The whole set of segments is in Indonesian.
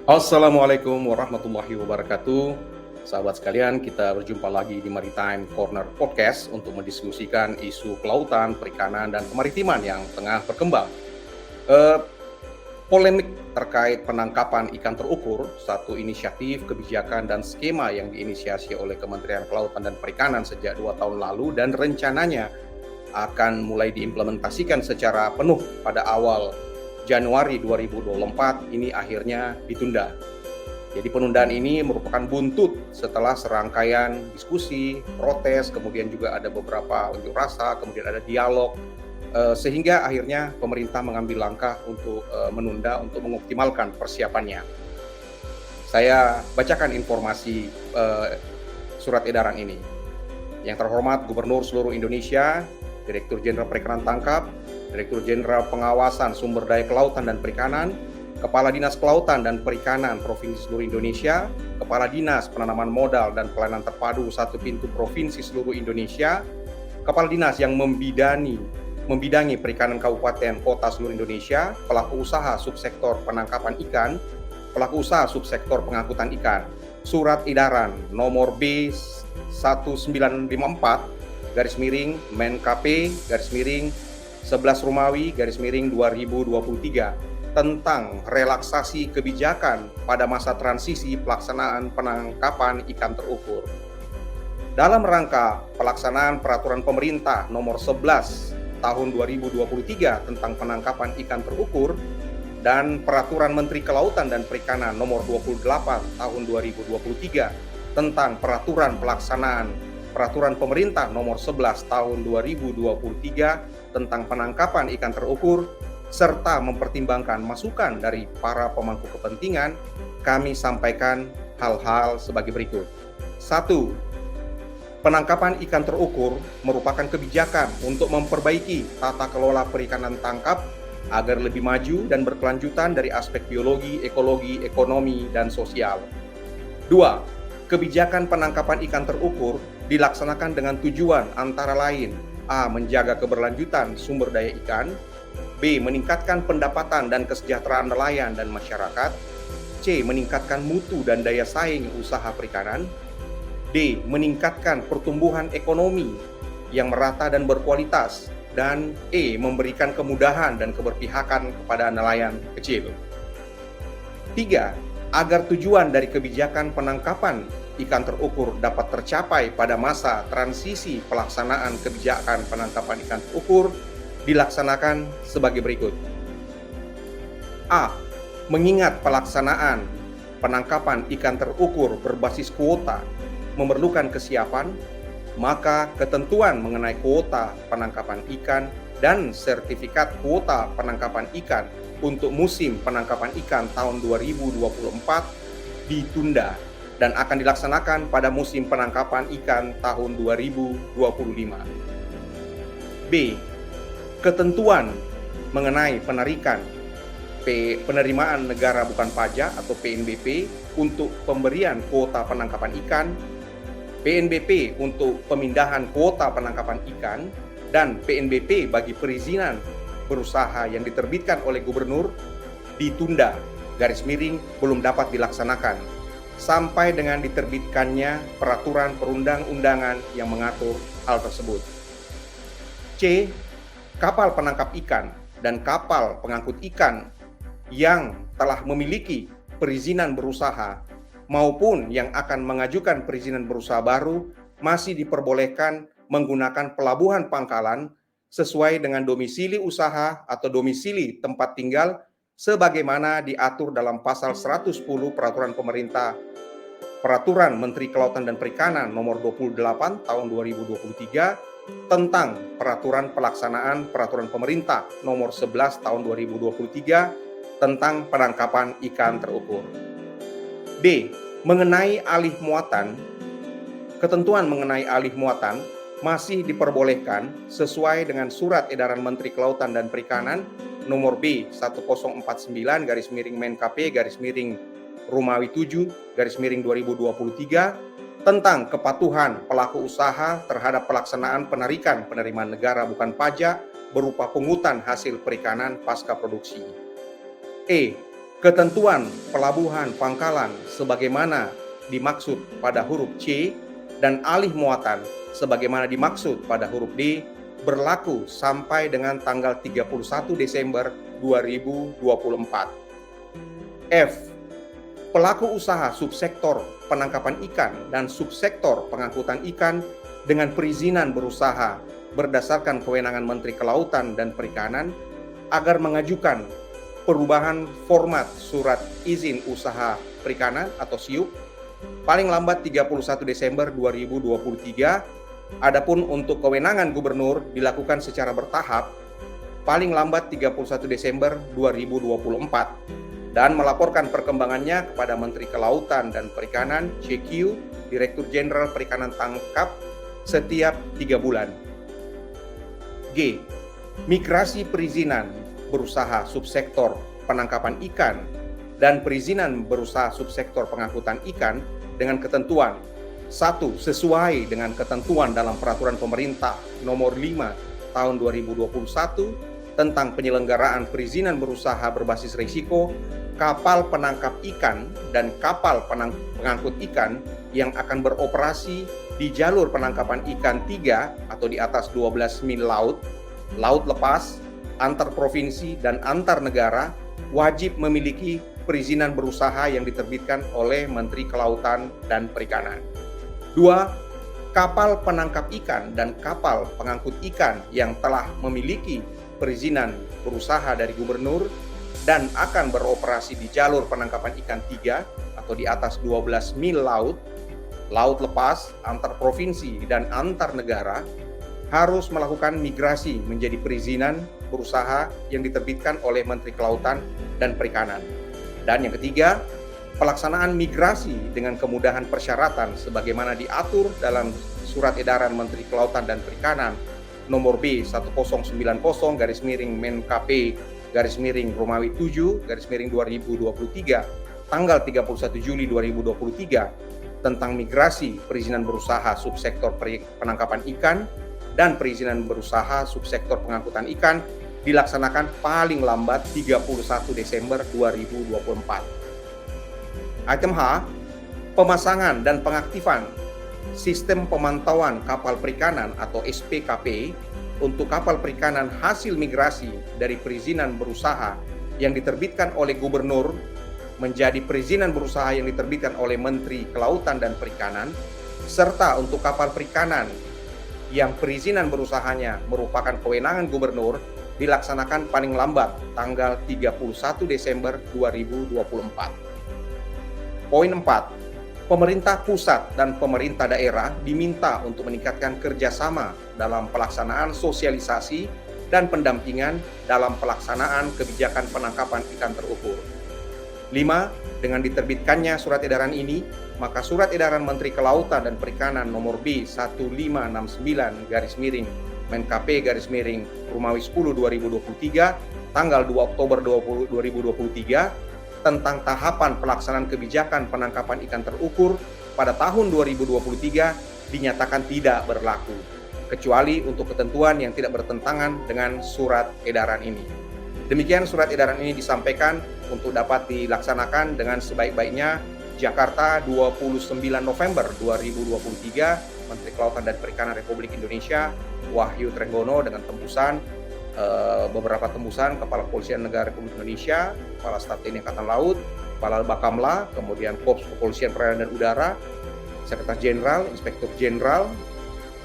Assalamualaikum warahmatullahi wabarakatuh. Sahabat sekalian, kita berjumpa lagi di Maritime Corner Podcast untuk mendiskusikan isu kelautan, perikanan, dan kemaritiman yang tengah berkembang. Eh, Polemik terkait penangkapan ikan terukur, satu inisiatif, kebijakan, dan skema yang diinisiasi oleh Kementerian Kelautan dan Perikanan sejak 2 tahun lalu dan rencananya akan mulai diimplementasikan secara penuh pada awal Januari 2024 ini akhirnya ditunda. Jadi penundaan ini merupakan buntut setelah serangkaian diskusi, protes, kemudian juga ada beberapa unjuk rasa, kemudian ada dialog, sehingga akhirnya pemerintah mengambil langkah untuk menunda untuk mengoptimalkan persiapannya. Saya bacakan informasi surat edaran ini. Yang terhormat Gubernur seluruh Indonesia, Direktur Jenderal Perikanan Tangkap, Direktur Jenderal Pengawasan Sumber Daya Kelautan dan Perikanan, Kepala Dinas Kelautan dan Perikanan Provinsi seluruh Indonesia, Kepala Dinas Penanaman Modal dan Pelayanan Terpadu Satu Pintu Provinsi seluruh Indonesia, Kepala Dinas yang membidangi perikanan kabupaten kota seluruh Indonesia, pelaku usaha subsektor penangkapan ikan, pelaku usaha subsektor pengangkutan ikan. Surat edaran nomor B 1954 /MENKP/11 Romawi /2023 tentang relaksasi kebijakan pada masa transisi pelaksanaan penangkapan ikan terukur. Dalam rangka pelaksanaan peraturan pemerintah nomor 11 tahun 2023 tentang penangkapan ikan terukur dan peraturan Menteri Kelautan dan Perikanan nomor 28 tahun 2023 tentang peraturan pelaksanaan peraturan pemerintah nomor 11 tahun 2023 tentang penangkapan ikan terukur serta mempertimbangkan masukan dari para pemangku kepentingan, kami sampaikan hal-hal sebagai berikut. 1. Penangkapan ikan terukur merupakan kebijakan untuk memperbaiki tata kelola perikanan tangkap agar lebih maju dan berkelanjutan dari aspek biologi, ekologi, ekonomi, dan sosial. 2. Kebijakan penangkapan ikan terukur dilaksanakan dengan tujuan antara lain: A. Menjaga keberlanjutan sumber daya ikan, B. Meningkatkan pendapatan dan kesejahteraan nelayan dan masyarakat, C. Meningkatkan mutu dan daya saing usaha perikanan, D. Meningkatkan pertumbuhan ekonomi yang merata dan berkualitas, dan E. Memberikan kemudahan dan keberpihakan kepada nelayan kecil. 3. Agar tujuan dari kebijakan penangkapan ikan terukur dapat tercapai pada masa transisi pelaksanaan kebijakan penangkapan ikan terukur dilaksanakan sebagai berikut. A. Mengingat pelaksanaan penangkapan ikan terukur berbasis kuota memerlukan kesiapan, maka ketentuan mengenai kuota penangkapan ikan dan sertifikat kuota penangkapan ikan untuk musim penangkapan ikan tahun 2024 ditunda dan akan dilaksanakan pada musim penangkapan ikan tahun 2025. B. Ketentuan mengenai penerimaan negara bukan pajak atau PNBP untuk pemberian kuota penangkapan ikan, PNBP untuk pemindahan kuota penangkapan ikan, dan PNBP bagi perizinan berusaha yang diterbitkan oleh gubernur ditunda belum dapat dilaksanakan sampai dengan diterbitkannya peraturan perundang-undangan yang mengatur hal tersebut. C. Kapal penangkap ikan dan kapal pengangkut ikan yang telah memiliki perizinan berusaha maupun yang akan mengajukan perizinan berusaha baru masih diperbolehkan menggunakan pelabuhan pangkalan sesuai dengan domisili usaha atau domisili tempat tinggal sebagaimana diatur dalam pasal 110 Peraturan Menteri Kelautan dan Perikanan nomor 28 tahun 2023 tentang peraturan pelaksanaan peraturan pemerintah nomor 11 tahun 2023 tentang penangkapan ikan terukur. D. Mengenai alih muatan, ketentuan mengenai alih muatan masih diperbolehkan sesuai dengan Surat Edaran Menteri Kelautan dan Perikanan nomor B 1049/MENKP/Romawi 7/2023 tentang kepatuhan pelaku usaha terhadap pelaksanaan penarikan penerimaan negara bukan pajak berupa pungutan hasil perikanan pasca produksi. E. ketentuan pelabuhan pangkalan sebagaimana dimaksud pada huruf C dan alih muatan sebagaimana dimaksud pada huruf D berlaku sampai dengan tanggal 31 Desember 2024. F. Pelaku usaha subsektor penangkapan ikan dan subsektor pengangkutan ikan dengan perizinan berusaha berdasarkan kewenangan Menteri Kelautan dan Perikanan agar mengajukan perubahan format surat izin usaha perikanan atau SIUP paling lambat 31 Desember 2023. Adapun untuk kewenangan gubernur dilakukan secara bertahap paling lambat 31 Desember 2024 dan melaporkan perkembangannya kepada Menteri Kelautan dan Perikanan CQ, Direktur Jenderal Perikanan Tangkap setiap 3 bulan. G. Migrasi perizinan berusaha subsektor penangkapan ikan dan perizinan berusaha subsektor pengangkutan ikan dengan ketentuan 1. Sesuai dengan ketentuan dalam Peraturan Pemerintah Nomor 5 Tahun 2021 tentang penyelenggaraan perizinan berusaha berbasis risiko kapal penangkap ikan dan kapal pengangkut ikan yang akan beroperasi di jalur penangkapan ikan 3 atau di atas 12 mil laut, laut lepas, antar provinsi dan antar negara wajib memiliki perizinan berusaha yang diterbitkan oleh Menteri Kelautan dan Perikanan. 2. Kapal penangkap ikan dan kapal pengangkut ikan yang telah memiliki perizinan berusaha dari gubernur dan akan beroperasi di jalur penangkapan ikan 3 atau di atas 12 mil laut, laut lepas, antar provinsi dan antar negara harus melakukan migrasi menjadi perizinan berusaha yang diterbitkan oleh Menteri Kelautan dan Perikanan. Dan yang ketiga, pelaksanaan migrasi dengan kemudahan persyaratan sebagaimana diatur dalam Surat Edaran Menteri Kelautan dan Perikanan Nomor B1090-Menkp-Romawi 7-2023 tanggal 31 Juli 2023 tentang migrasi perizinan berusaha subsektor penangkapan ikan dan perizinan berusaha subsektor pengangkutan ikan dilaksanakan paling lambat 31 Desember 2024. Item H, pemasangan dan pengaktifan sistem pemantauan kapal perikanan atau SPKP untuk kapal perikanan hasil migrasi dari perizinan berusaha yang diterbitkan oleh gubernur menjadi perizinan berusaha yang diterbitkan oleh Menteri Kelautan dan Perikanan, serta untuk kapal perikanan yang perizinan berusahanya merupakan kewenangan gubernur dilaksanakan paling lambat tanggal 31 Desember 2024. Poin 4. Pemerintah pusat dan pemerintah daerah diminta untuk meningkatkan kerjasama dalam pelaksanaan sosialisasi dan pendampingan dalam pelaksanaan kebijakan penangkapan ikan terukur. 5. Dengan diterbitkannya surat edaran ini, maka surat edaran Menteri Kelautan dan Perikanan nomor B1569-Menkp-Romawi 10-2023 tanggal 2 Oktober 2023 tentang tahapan pelaksanaan kebijakan penangkapan ikan terukur pada tahun 2023 dinyatakan tidak berlaku, kecuali untuk ketentuan yang tidak bertentangan dengan surat edaran ini. Demikian surat edaran ini disampaikan untuk dapat dilaksanakan dengan sebaik-baiknya. Jakarta, 29 November 2023, Menteri Kelautan dan Perikanan Republik Indonesia, Wahyu Trenggono dengan tembusan beberapa tembusan Kepala Kepolisian Negara Republik Indonesia, Kepala Staf TNI Angkatan Laut, Kepala Bakamla, kemudian Korps Kepolisian Perairan dan Udara, Sekretaris Jenderal, Inspektur Jenderal,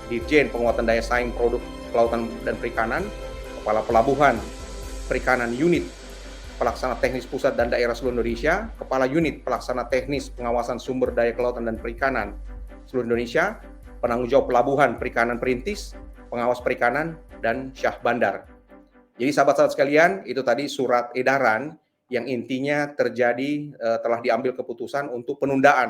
Dirjen Penguatan Daya Saing Produk Kelautan dan Perikanan, Kepala Pelabuhan Perikanan Unit Pelaksana Teknis Pusat dan Daerah seluruh Indonesia, Kepala Unit Pelaksana Teknis Pengawasan Sumber Daya Kelautan dan Perikanan seluruh Indonesia, Penanggung Jawab Pelabuhan Perikanan Perintis, Pengawas Perikanan, dan Syah Bandar. Jadi sahabat-sahabat sekalian, itu tadi surat edaran yang intinya terjadi telah diambil keputusan untuk penundaan